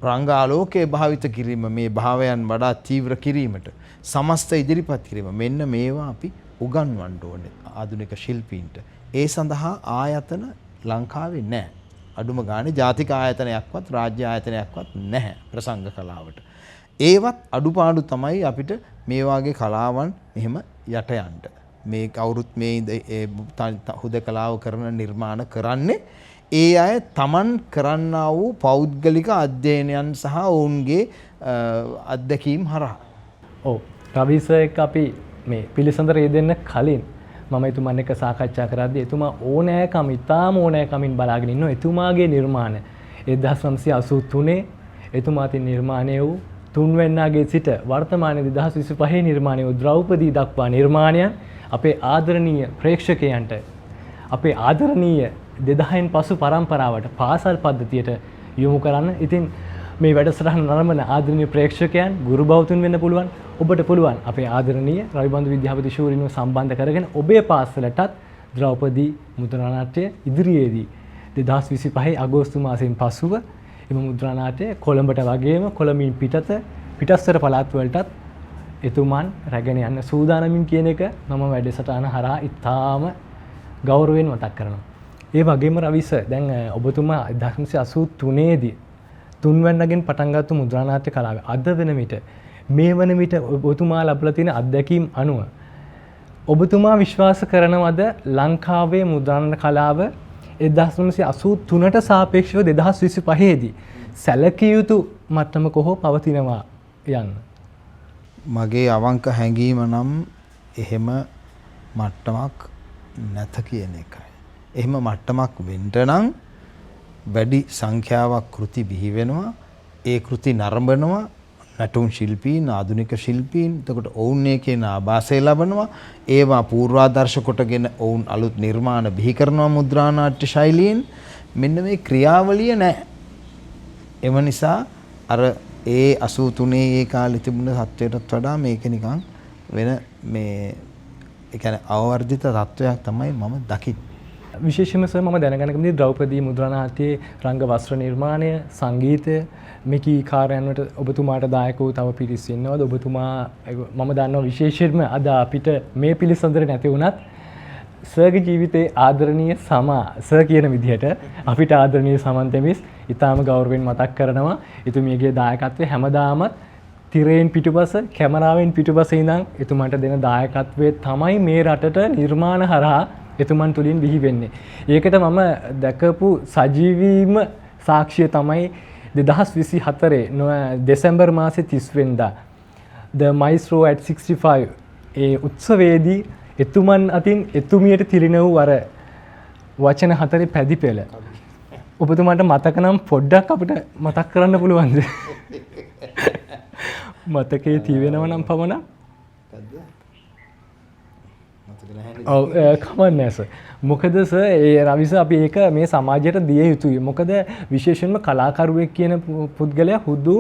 [SPEAKER 2] රංග ආලෝකයේ භාවිත කිරීම මේ භාවයන් වඩා තීව්‍ර කිරීමට සමස්ත ඉදිරිපත් කිරීම මෙන්න මේවා අපි උගන්වන්න ඕනේ ආධුනික ශිල්පීන්ට. ඒ සඳහා ආයතන ලංකාවේ නැහැ. අඩුම ගානේ ජාතික ආයතනයක්වත් රාජ්‍ය ආයතනයක්වත් නැහැ ප්‍රසංග කලාවට. ඒවත් අඩුපාඩු තමයි අපිට මේ වාගේ කලාවන් මෙහෙම යට යන්න. මේ කවුරුත් මේ හුදකලාව කරන නිර්මාණ කරන්නේ ඒ අය තමන් කරන්නා වූ පෞද්ගලික අධ්‍යයනයන් සහ ඔවුන්ගේ අත්දැකීම් හරහා.
[SPEAKER 1] ඔව් රවි සර් එක්ක අපි මේ පිළිසඳර යෙදෙන්න කලින් මම එතුමන් එක්ක සාකච්ඡා කරද්දී එතුමා ඕනෑකම ඉතාම ඕනෑකමින් බලාගෙන ඉන්නවා එතුමාගේ නිර්මාණ 1983 එතුමාගේ නිර්මාණය වූ තුන්වැන්නාගේ සිට වර්තමානයේ 2025 නිර්මාණය වූ ද්‍රෞපදී දක්වා නිර්මාණයන් අපේ ආදරණීය ප්‍රේක්ෂකයන්ට අපේ ආදරණීය 2000න් පසු පරම්පරාවට පාසල් පද්ධතියට යොමු කරන්න. ඉතින් මේ වැඩසටහන නරඹන ආදරණීය ප්‍රේක්ෂකයන් ගුරු බෞතුන් වෙන්න පුළුවන්. ඔබට පුළුවන් අපේ ආදරණීය රවිබන්දු විද්‍යාපති ශූරින්ව සම්බන්ධ කරගෙන ඔබේ පාසලටත් ද්‍රෞපදී මුද්‍රා නාට්‍ය ඉදිරියේදී 2025 අගෝස්තු මාසයෙන් පසුව එම මුද්‍රා නාට්‍ය කොළඹට වගේම කොළඹින් පිටස්තර පළාත් වලටත් එතුමන් රැගෙන යන්න සූදානමින් කියන එක මම වැඩසටහන හරහා ඉතාම ගෞරවයෙන් මතක් කරනවා. ඒ වගේම රවි සර් දැන් ඔබතුමා 1983 දී තුන්වැන්නගෙන් පටන් ගත්ත මුද්‍රා නාට්‍ය කලාව අද වෙන විට මේ වන විට ඔබතුමා ලබලා තියෙන අත්දැකීම් අනුව ඔබතුමා විශ්වාස කරනවද ලංකාවේ මුද්‍රා නාට්‍ය කලාව 1983ට සාපේක්ෂව 2025 දී සැලකිය යුතු මට්ටමක හෝ පවතිනවා යන්න?
[SPEAKER 2] මගේ අවංක හැඟීම නම් එහෙම මට්ටමක් නැත කියන එකයි. එහෙම මට්ටමක් වෙන්න නම් වැඩි සංඛ්‍යාවක් කෘති බිහි වෙනවා. ඒ කෘති නරඹනවා නටුන් ශිල්පීන් ආධුනික ශිල්පීන්. එතකොට ඔවුන් ඒකේන ආభాසය ලබනවා. ඒවා පූර්වාදර්ශ කොටගෙන ඔවුන් අලුත් නිර්මාණ බිහි කරනවා මුද්‍රා නාට්‍ය ශෛලියෙන්. මෙන්න මේ ක්‍රියාවලිය නැහැ. එම නිසා අර ඒ 83 ඒ කාලේ තිබුණ තත්ත්වයටත් වඩා මේක නිකන් වෙන මේ ඒ කියන්නේ අවවර්ධිත තත්ත්වයක් තමයි මම දකින්නේ.
[SPEAKER 1] විශේෂයෙන්ම සර් මම දැනගන්න කැමතියි ද්‍රෞපදී මුද්‍රා නාට්‍යයේ රංග වස්ත්‍ර නිර්මාණය සංගීතය මේකී කාර්යයන්ට ඔබතුමාට දායක වූ තව පිරිස් ඉන්නවද? ඔබතුමා මම දන්නවා විශේෂයෙන්ම අද අපිට මේ පිළිසඳර නැති වුණත් සර්ගේ ජීවිතයේ ආදරණීය සර් කියන විදිහට අපිට ආදරණීය සමන් තෙමිස් ඉතාම ගෞරවයෙන් මතක් කරනවා. එතුමියගේ දායකත්වය හැමදාමත් තිරයෙන් පිටුපස කැමරාවෙන් පිටුපස ඉඳන් එතුමන්ට දෙන දායකත්වය තමයි මේ රටට නිර්මාණ හරහා එතුමන් තුලින් බිහි වෙන්නේ. ඒකට මම දැකපු සජීවීම සාක්ෂිය තමයි 2024 දෙසැම්බර් මාසේ 30 වෙනිදා The Maestro at 65 ඒ උත්සවයේදී එතුමන් අතින් එතුමියට තිරින වූ අර වචන හතරේ පැදිපෙළ ඔබතුමාට මතක නම් පොඩ්ඩක් අපිට මතක් කරන්න පුළුවන්ද? මතකයේ තියෙනව නම් පමණක්. ඔව් කමන්නේ සර්. මොකද සර් ඒ රවි සර් අපි ඒක මේ සමාජයට දිය යුතුයි. මොකද විශේෂයෙන්ම කලාකරුවෙක් කියන පුද්ගලයා හුදු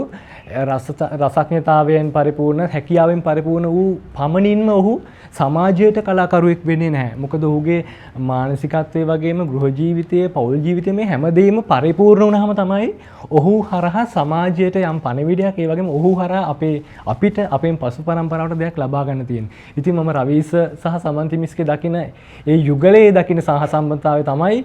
[SPEAKER 1] රසඥතාවයෙන් පරිපූර්ණ හැකියාවෙන් පරිපූර්ණ වූ පමණින්ම ඔහු සමාජයට කලාකරුවෙක් වෙන්නේ නැහැ. මොකද ඔහුගේ මානසිකත්වයේ වගේම ගෘහ ජීවිතයේ පෞල් ජීවිතයේ මේ හැමදේම පරිපූර්ණ වුණාම තමයි ඔහු හරහා සමාජයට යම් පණිවිඩයක් ඒ වගේම ඔහු හරහා අපිට අපෙන් පසු පරම්පරාවට දෙයක් ලබා ගන්න තියෙනවා. ඉතින් මම රවීස සහ සමන්ති මිස්ගේ දකින ඒ යුගලයේ දකින සහසම්බන්ධතාවය තමයි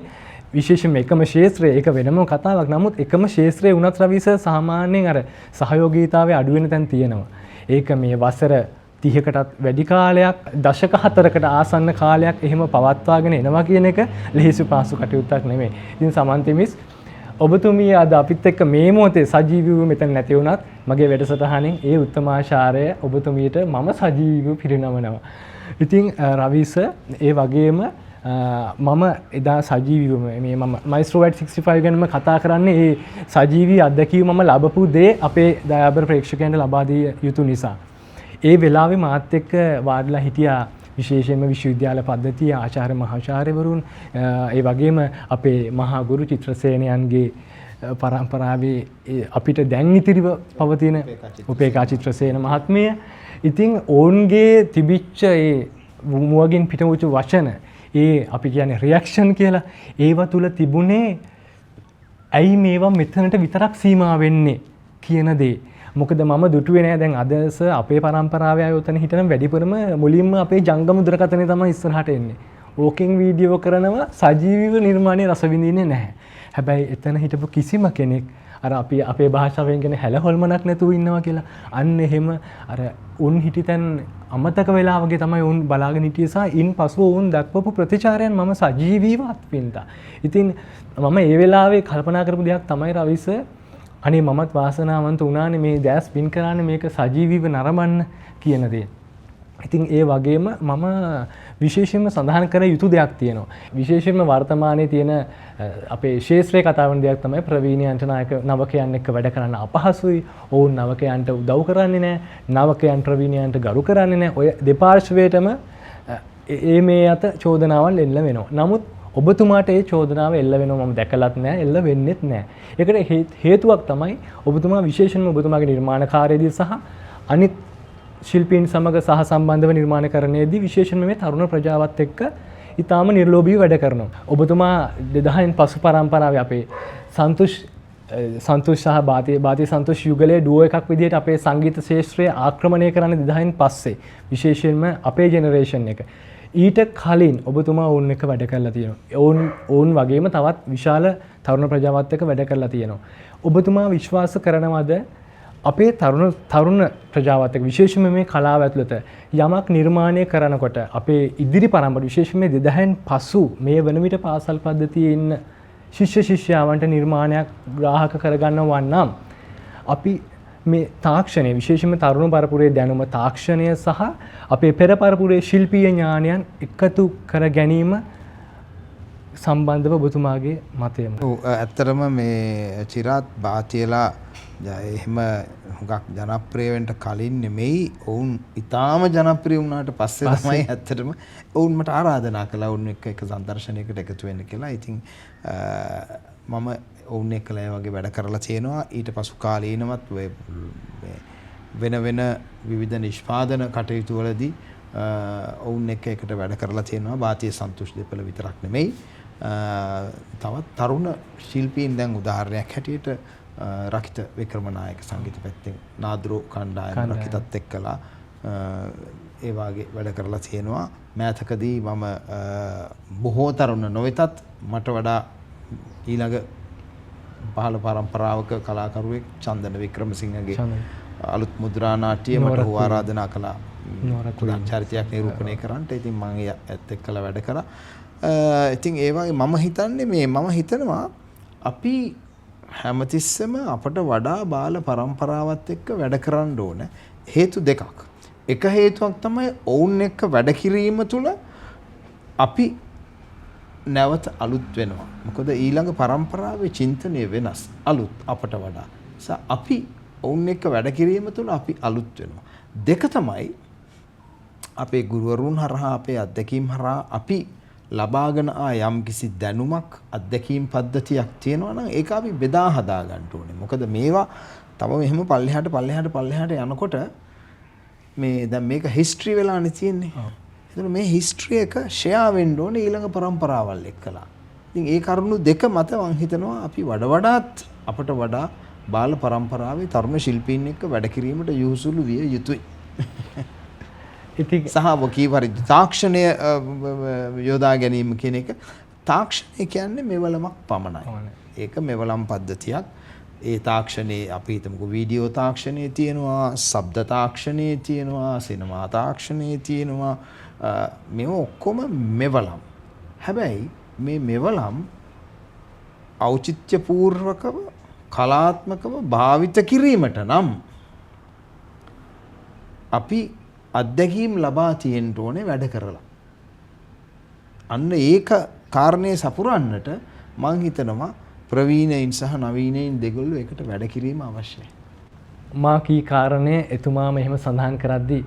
[SPEAKER 1] විශේෂයෙන්ම එකම ශාස්ත්‍රය. ඒක වෙනම කතාවක්. නමුත් එකම ශාස්ත්‍රයේ වුණත් රවීස සාමාන්‍යයෙන් අර සහයෝගීතාවය අඩු වෙන තැන් තියෙනවා. ඒක මේ වසර 30කටත් වැඩි කාලයක් දශක 4කට ආසන්න කාලයක් එහෙම පවත්වාගෙන එනවා කියන එක ලෙහෙසි පාසු කටයුත්තක් නෙමෙයි. ඉතින් සමන්ති මිස් ඔබතුමිය අද අපිත් එක්ක මේ මොහොතේ සජීවීව මෙතන නැති වුණත් මගේ වැඩසටහනින් ඒ උත්තමාචාරය ඔබතුමියට මම සජීවීව පිරිනමනවා. ඉතින් රවීස ඒ වගේම මම එදා සජීවීව මේ මම Maestro at 65 ගැනම කතා කරන්නේ ඒ සජීවී අත්දැකීම මම ලැබපු දේ අපේ දයාබර ප්‍රේක්ෂකයන්ට ලබා දිය යුතු නිසා. ඒ වෙලාවේ මාත් එක්ක වාඩිලා හිටියා විශේෂයෙන්ම විශ්වවිද්‍යාල පද්ධතිය ආචාර්ය මහාචාර්යවරුන් ඒ වගේම අපේ මහා ගුරු චිත්‍රසේනයන්ගේ පරම්පරාවේ අපිට දැන් ඉතිරිව පවතින උපේකා චිත්‍රසේන මහත්මිය. ඉතින් ඔවුන්ගේ තිබිච්ච ඒ මුවගින් පිටවුණු වචන ඒ අපි කියන්නේ රියැක්ෂන් කියලා ඒව තුල තිබුණේ ඇයි මේවා මෙතනට විතරක් සීමා වෙන්නේ කියන දේ. මොකද මම දුටුවේ නෑ දැන් අදස අපේ පරම්පරාවේ අය උතන හිටන වැඩිපුරම මුලින්ම අපේ ජංගම දුරකථනය තමයි ඉස්සරහට එන්නේ. ඕකෙන් වීඩියෝ කරනවා සජීවීව නිර්මාණය රස විඳින්නේ නැහැ. හැබැයි එතන හිටපු කිසිම කෙනෙක් අර අපි අපේ භාෂාවෙන් කියන හැල හොල්මනක් නැතුව ඉන්නවා කියලා. අන්න එහෙම අර උන් හිටිතැන් අමතක වෙලා වගේ තමයි උන් බලාගෙන හිටියේ සහ ඉන් පසුව උන් දක්වපු ප්‍රතිචාරයන් මම සජීවීව අත්විඳා. ඉතින් මම ඒ වෙලාවේ කල්පනා කරපු දෙයක් තමයි රවිස අනේ මමත් වාසනාවන්ත වුණානේ මේ දැස් පින් කරානේ මේක සජීවීව නරඹන්න කියන දේ. ඉතින් ඒ වගේම මම විශේෂයෙන්ම සඳහන් කර යුතු දෙයක් තියෙනවා. විශේෂයෙන්ම වර්තමානයේ තියෙන අපේ ශාස්ත්‍රීය කතාවන දෙයක් තමයි ප්‍රවීණයන්ට නායක නවකයන් එක්ක වැඩ කරන්න අපහසුයි. ඔවුන් නවකයන්ට උදව් කරන්නේ නැහැ. නවකයන් ප්‍රවීණයන්ට ගරු කරන්නේ නැහැ. ඔය දෙපාර්ශ්වයටම මේ අත චෝදනාවල් එල්ල වෙනවා. නමුත් ඔබතුමාට ඒ චෝදනාව එල්ල වෙනවා මම දැකලත් නැහැ, එල්ල වෙන්නෙත් නැහැ. ඒකට හේතුවක් තමයි ඔබතුමා විශේෂයෙන්ම ඔබතුමාගේ නිර්මාණකාරයේදී සහ අනිත් ශිල්පීන් සමග සහ සම්බන්ධව නිර්මාණකරණයේදී විශේෂයෙන්ම මේ තරුණ ප්‍රජාවත් එක්ක ඊටාම නිර්ලෝභීව වැඩ කරනවා. ඔබතුමා 2000න් පසු පරම්පරාවේ අපේ සන්තුෂ් සහ බාති සන්තුෂ් යුගලයේ ඩුවෝ එකක් විදිහට අපේ සංගීත ශාස්ත්‍රය ආක්‍රමණය කරන්න 2000න් පස්සේ විශේෂයෙන්ම අපේ ජෙනරේෂන් එක. ඊට කලින් ඔබතුමා ඔවුන් එක්ක වැඩ කරලා තියෙනවා. ඔවුන් වගේම තවත් විශාල තරුණ ප්‍රජාවත් එක්ක වැඩ කරලා තියෙනවා. ඔබතුමා විශ්වාස කරනවද අපේ තරුණ ප්‍රජාවත් එක්ක විශේෂයෙන්ම මේ කලාව ඇතුළත යමක් නිර්මාණය කරනකොට අපේ ඉදිරි පරම්පර විශේෂයෙන්ම 2000න් පසු මේ වන විට පාසල් පද්ධතියේ ඉන්න ශිෂ්‍ය ශිෂ්‍යාවන්ට නිර්මාණයක් ග්‍රාහක කරගන්නවා නම් අපි මේ තාක්ෂණය විශේෂයෙන්ම තරුණ පරපුරේ දැනුම තාක්ෂණය සහ අපේ පෙර පරපුරේ ශිල්පීය ඥානයන් එකතු කර ගැනීම සම්බන්ධව ඔබතුමාගේ මතය මොකක්ද?
[SPEAKER 2] ඔව් ඇත්තටම මේ චිරාත් බාතියලා එහෙම හුඟක් ජනප්‍රිය වෙන්න කලින් නෙමෙයි ඔවුන් ඊටාම ජනප්‍රිය වුණාට පස්සේ තමයි ඇත්තටම ඔවුන් මට ආරාධනා කළා ඔවුන් එක්ක එක සංදර්ශනයකට එකතු වෙන්න කියලා. ඉතින් මම ඔවුන් එක්කලා ඒ වගේ වැඩ කරලා තියෙනවා. ඊට පසු කාලීනවත් වෙන විවිධ නිෂ්පාදන කටයුතු වලදී ඔවුන් එක්ක එකට වැඩ කරලා තියෙනවා. බාතිය සන්තුෂ් දෙපළ විතරක් නෙමෙයි. තවත් තරුණ ශිල්පීන් දැන් උදාහරණයක් හැටියට රකිත වික්‍රමනායක සංගීත පැත්තෙන් නාද්‍රෝ කණ්ඩායම රකිතත් එක්කලා ඒ වාගේ වැඩ කරලා තියෙනවා. මෑතකදී මම බොහෝ තරුණ නොවෙතත් මට වඩා ඊළඟ පහළ පරම්පරාවක කලාකරුවෙක් චන්දන වික්‍රමසිංහගේ අලුත් මුද්‍රා නාට්‍යය මට ආරාධනා කළා. චරිතයක් නිරූපණය කරන්න. ඉතින් මම ඒත් එක්කලා වැඩ කරා. ඉතින් ඒ වගේ මම හිතනවා අපි හැමතිස්සෙම අපට වඩා බාල පරම්පරාවත් එක්ක වැඩ කරන්න ඕන. හේතු දෙකක්. එක හේතුවක් තමයි ඔවුන් එක්ක වැඩ කිරීම තුළ අපි නැවත අලුත් වෙනවා. මොකද ඊළඟ පරම්පරාවේ චින්තනය වෙනස් අලුත් අපට වඩා. අපි ඔවුන් එක්ක වැඩ කිරීම තුළ අපි අලුත් වෙනවා. දෙක තමයි අපේ ගුරුවරුන් හරහා අපේ අත්දැකීම් හරහා අපි ලබාගෙන යම් කිසි දැනුමක් අත්දැකීම් පද්ධතියක් තියෙනවා නම් ඒක අපි බෙදා හදා ගන්න ඕනේ. මොකද මේවා තව මෙහෙම පල්ලෙහාට යනකොට මේ දැන් මේක හිස්ටරි වෙලානේ තියෙන්නේ. එතන මේ හිස්ටරි එක ෂෙයා වෙන්න ඕනේ ඊළඟ පරම්පරාවල් එක්කලා. ඉතින් ඒ කරුණු දෙක මත මම හිතනවා අපි වඩාත් අපට වඩා බාල පරම්පරාවේ තරුණ ශිල්පීන් එක්ක වැඩ කිරීමට යොහුසුළු විය යුතුයි.
[SPEAKER 1] ඉතින්
[SPEAKER 2] සහ වකීවරි තාක්ෂණය යොදා ගැනීම කියන එක තාක්ෂණය කියන්නේ මෙවලමක් පමණයි. ඒක මෙවලම් පද්ධතියක්. ඒ තාක්ෂණයේ අපි හිතමුකෝ වීඩියෝ තාක්ෂණයේ තියෙනවා, ශබ්ද තාක්ෂණයේ තියෙනවා, සිනමා තාක්ෂණයේ තියෙනවා. මේ ඔක්කොම මෙවලම්. හැබැයි මේ මෙවලම් ඖචිත්‍යපූර්වකව කලාත්මකව භාවිත කිරීමට නම් අපි අත්දැකීම් ලබා තියෙන්න ඕනේ වැඩ කරලා. අන්න ඒක කාරණේ සපුරන්නට මං හිතනවා ප්‍රවීණයින් සහ නවීනයින් දෙගොල්ලෝ එකට වැඩ කිරීම අවශ්‍යයි.
[SPEAKER 1] මා කී කාරණේ එතුමාම එහෙම සඳහන් කරද්දී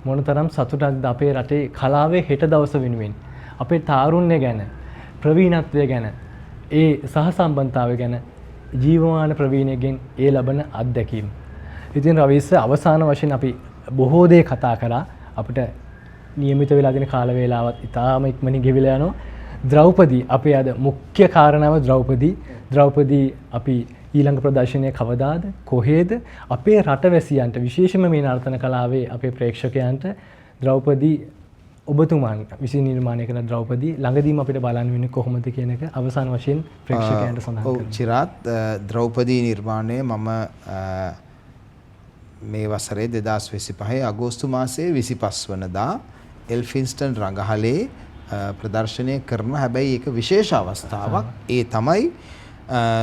[SPEAKER 1] මොනතරම් සතුටක්ද අපේ රටේ කලාවේ හෙට දවස වෙනුවෙන් අපේ තාරුණ්‍ය ගැන ප්‍රවීණත්වය ගැන ඒ සහසම්බන්ධතාවය ගැන ජීවමාන ප්‍රවීණයෙක්ගෙන් ඒ ලබන අත්දැකීම්. ඉතින් රවීස් අවසාන වශයෙන් අපි බොහෝ දේ කතා කරා. අපිට නියමිත වෙලා දෙන කාල වේලාවත් ඉතාම ඉක්මනින් ගෙවිලා යනවා. ද්‍රෞපදී අපේ අද මුඛ්‍ය කාරණාව ද්‍රෞපදී අපි ඊළඟ ප්‍රදර්ශනය කවදාද කොහේද අපේ රටවැසියන්ට විශේෂම මේ නර්තන කලාවේ අපේ ප්‍රේක්ෂකයන්ට ද්‍රෞපදී ඔබතුමාන් විසින් නිර්මාණය කරන ද්‍රෞපදී ළඟදීම අපිට බලන්න වෙන්නේ කොහොමද කියන එක අවසාන වශයෙන් ප්‍රේක්ෂකයන්ට සඳහන් කරන්න.
[SPEAKER 2] ඔව් චිරාත් ද්‍රෞපදී නිර්මාණය මම මේ වසරේ 2025 අගෝස්තු මාසයේ 25 වනදා එල්ෆින්ස්ටන් රඟහලේ ප්‍රදර්ශනය කරන හැබැයි ඒක විශේෂ අවස්ථාවක්. ඒ තමයි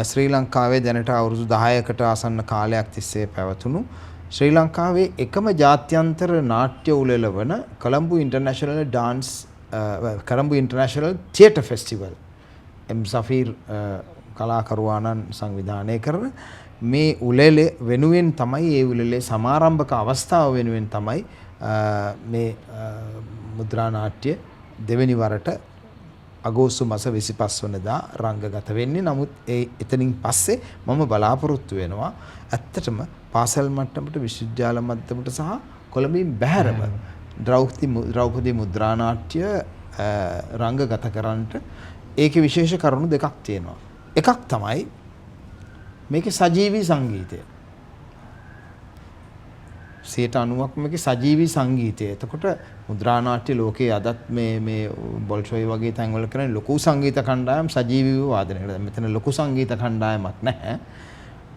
[SPEAKER 2] ශ්‍රී ලංකාවේ දැනට අවුරුදු 10කට ආසන්න කාලයක් තිස්සේ පැවතුණු ශ්‍රී ලංකාවේ එකම ජාත්‍යන්තර නාට්‍ය උළෙල වන කොළඹ ඉන්ටර්නැෂනල් තියටර් ෆෙස්ටිවල් එම් සෆීර් කලාකරුවාණන් සංවිධානය කරන මේ උළෙල වෙනුවෙන් තමයි ඒ උළෙලේ සමාරම්භක අවස්ථාව වෙනුවෙන් තමයි මේ මුද්‍රා නාට්‍ය දෙවෙනි වරට අගෝස්තු මාස 25 වෙනිදා රංගගත වෙන්නේ. නමුත් එතනින් පස්සේ මම බලාපොරොත්තු වෙනවා ඇත්තටම පාසල් මට්ටමට විශ්වවිද්‍යාල මට්ටමට සහ කොළඹින් බැහැරව ද්‍රෞපදී මුද්‍රා නාට්‍ය රංගගත කරන්නට ඒකේ විශේෂ කරුණු දෙකක් තියෙනවා. එකක් තමයි මේකේ සජීවී සංගීතය. 90%ක් මේකේ සජීවී සංගීතය. එතකොට මුද්‍රා නාට්‍ය ලෝකයේ අදත් මේ බොල්ෂොයි වගේ තැන්වල කරන ලොකු සංගීත කණ්ඩායම් සජීවීව වාදනය කරනවා. මෙතන ලොකු සංගීත කණ්ඩායමක් නැහැ.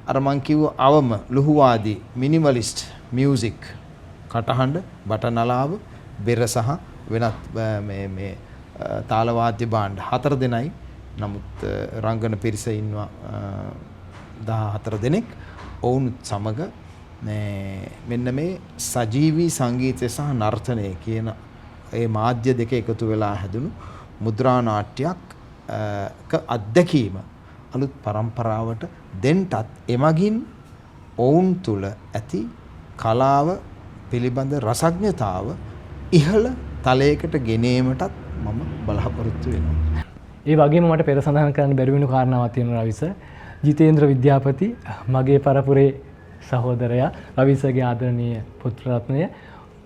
[SPEAKER 2] අර මං කිව්ව අවම ලුහුවාදී මිනිමලිස්ට් මියුසික් කටහඬ බටනලාව බෙර සහ වෙනත් මේ තාල වාද්‍ය භාණ්ඩ 4 දෙනයි. නමුත් රංගන පිරිස ඉන්නවා 14 දෙනෙක්. ඔවුන් සමග මෙන්න මේ සජීවී සංගීතය සහ නර්තනය කියන ඒ මාධ්‍ය දෙක එකතු වෙලා හැදුණු මුද්‍රා නාට්‍යයක් අත්දැකීම අලුත් පරම්පරාවට දෙන්නටත් එමගින් ඔවුන් තුල ඇති කලාව පිළිබඳ රසඥතාව ඉහළ තලයකට ගෙනීමටත් මම බලාපොරොත්තු වෙනවා.
[SPEAKER 1] ඒ වගේම මට පෙර සඳහන් කරන්න බැරි වෙන කාරණාවක් තියෙනවා රවිස. ජිතේන්ද්‍ර විද්‍යාපති මගේ පරපුරේ සහෝදරයා රවිසගේ ආදරණීය පුත්‍ර රත්නය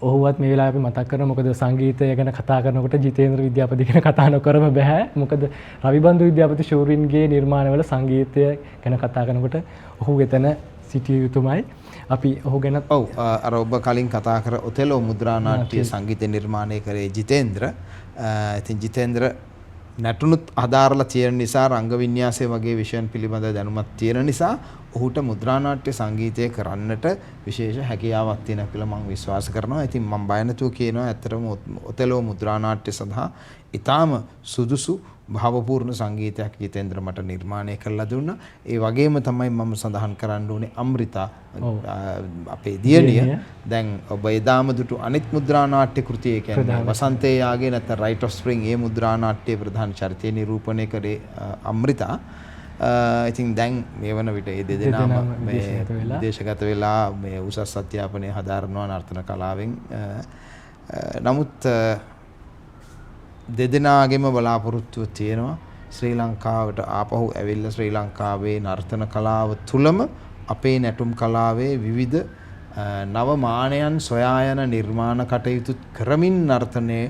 [SPEAKER 1] ඔහුවත් මේ වෙලාවේ අපි මතක් කරමු. මොකද සංගීතය ගැන කතා කරනකොට ජිතේන්ද්‍ර විද්‍යාපති ගැන කතා නොකරම බෑ. මොකද රවිබන්දු විද්‍යාපති ෂූරින්ගේ නිර්මාණවල සංගීතය ගැන කතා කරනකොට ඔහු එතන සිටිය යුතුමයි. අපි ඔහු ගැන
[SPEAKER 2] අර ඔබ කලින් කතා කර ඔතෙලෝ මුද්‍රා නාට්‍ය සංගීත නිර්මාණය කරේ ජිතේන්ද්‍ර. ඉතින් ජිතේන්ද්‍ර නැටුනුත් අදාරලා තියෙන නිසා රංග වින්‍යාසය වගේ විෂයන් පිළිබඳ දැනුමක් තියෙන නිසා ඔහුට මුද්‍රා නාට්‍ය සංගීතය කරන්නට විශේෂ හැකියාවක් තියෙනවා කියලා මම විශ්වාස කරනවා. ඉතින් මම බය නැතුව කියනවා ඇත්තටම ඔතෙලෝ මුද්‍රා නාට්‍ය සඳහා ඊටාම සුදුසු භාවපූර්ණ සංගීතයක් ජිතේන්ද්‍ර මට නිර්මාණය කරලා දුන්නා. ඒ වගේම තමයි මම සඳහන් කරන්න ඕනේ අමෘතා අපේ දියණිය. දැන් ඔබ එදාම දුටු අනිත් මුද්‍රා නාට්‍ය කෘතිය කියන්නේ වසන්තේ යාගේ නැත්නම් රයිට් ඔෆ් ස්ප්‍රින්ග් ඒ මුද්‍රා නාට්‍යයේ ප්‍රධාන චරිතය නිරූපණය කරේ අමෘතා. ඉතින් දැන් මේ වන විට මේ දෙදෙනාම මේ දේශගත වෙලා මේ උසස් අධ්‍යාපනය හදාරනවා නර්තන කලාවෙන්. නමුත් දෙදෙනාගේම බලාපොරොත්තුව තියෙනවා ශ්‍රී ලංකාවට ආපහු ඇවිල්ලා ශ්‍රී ලංකාවේ නර්තන කලාව තුලම අපේ නැටුම් කලාවේ විවිධ නව මානයන් සොයා යන නිර්මාණ කටයුතු කරමින් නර්තනයේ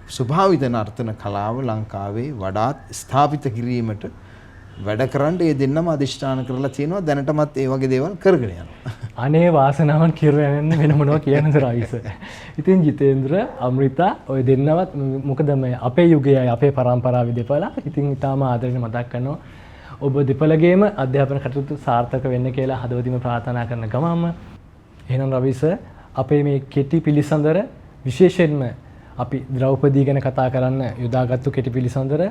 [SPEAKER 2] ස්වභාවික නර්තන කලාව ලංකාවේ වඩාත් ස්ථාපිත කිරීමට වැඩ කරන්න ඒ දෙන්නම අදිෂ්ඨාන කරලා තියෙනවා. දැනටමත් ඒ වගේ දේවල් කරගෙන යනවා.
[SPEAKER 1] අනේ වාසනාවන් කිරුවෙන්න වෙන මොනවා කියන්නද රයිස. ඉතින් ජිතේන්ද්‍ර අමෘතා ඔය දෙන්නවත් මොකද මේ අපේ යුගයේ අපේ පරම්පරාවේ දෙපළ. ඉතින් ඊටාම ආදරෙන් මතක් කරනවා. ඔබ දෙපළගේම අධ්‍යාපන කටයුතු සාර්ථක වෙන්න කියලා හදවතින්ම ප්‍රාර්ථනා කරන ගමම එහෙනම් රවිස අපේ මේ කෙටි පිළිසඳර විශේෂයෙන්ම අපි ද්‍රෞපදී ගැන කතා කරන්න යොදාගත්තු කෙටි පිළිසඳර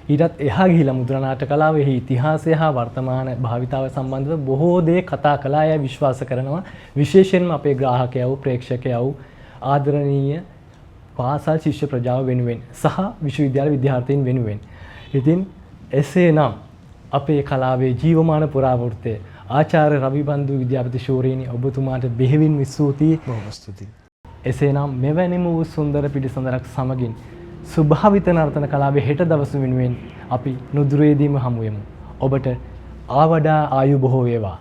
[SPEAKER 1] ඊටත් එහා ගිහිලා මුද්‍රා නාට්‍ය කලාවේ ඉතිහාසය හා වර්තමාන භාවිතාව සම්බන්ධව බොහෝ දේ කතා කළා අය විශ්වාස කරනවා. විශේෂයෙන්ම අපේ ග්‍රාහකයෝ ප්‍රේක්ෂකයෝ ආදරණීය පාසල් ශිෂ්‍ය ප්‍රජාව වෙනුවෙන් සහ විශ්වවිද්‍යාල විද්‍යාර්ථීන් වෙනුවෙන්. ඉතින් එසේනම් අපේ කලාවේ ජීවමාන පුරාවෘත්තය ආචාර්ය රවිබන්දු විද්‍යාපති ශූරීනි ඔබතුමාට බෙහෙවින් ස්තුතියි.
[SPEAKER 2] බොහොම ස්තුතියි.
[SPEAKER 1] එසේනම් මෙවැනිම වූ සුන්දර පිළිසඳරක් සමගින් ස්වභාවිත නර්තන කලාවේ හෙට දවස වෙනුවෙන් අපි නුදුරේදීම හමු වෙමු. ඔබට ආවඩා ආයු බොහෝ වේවා.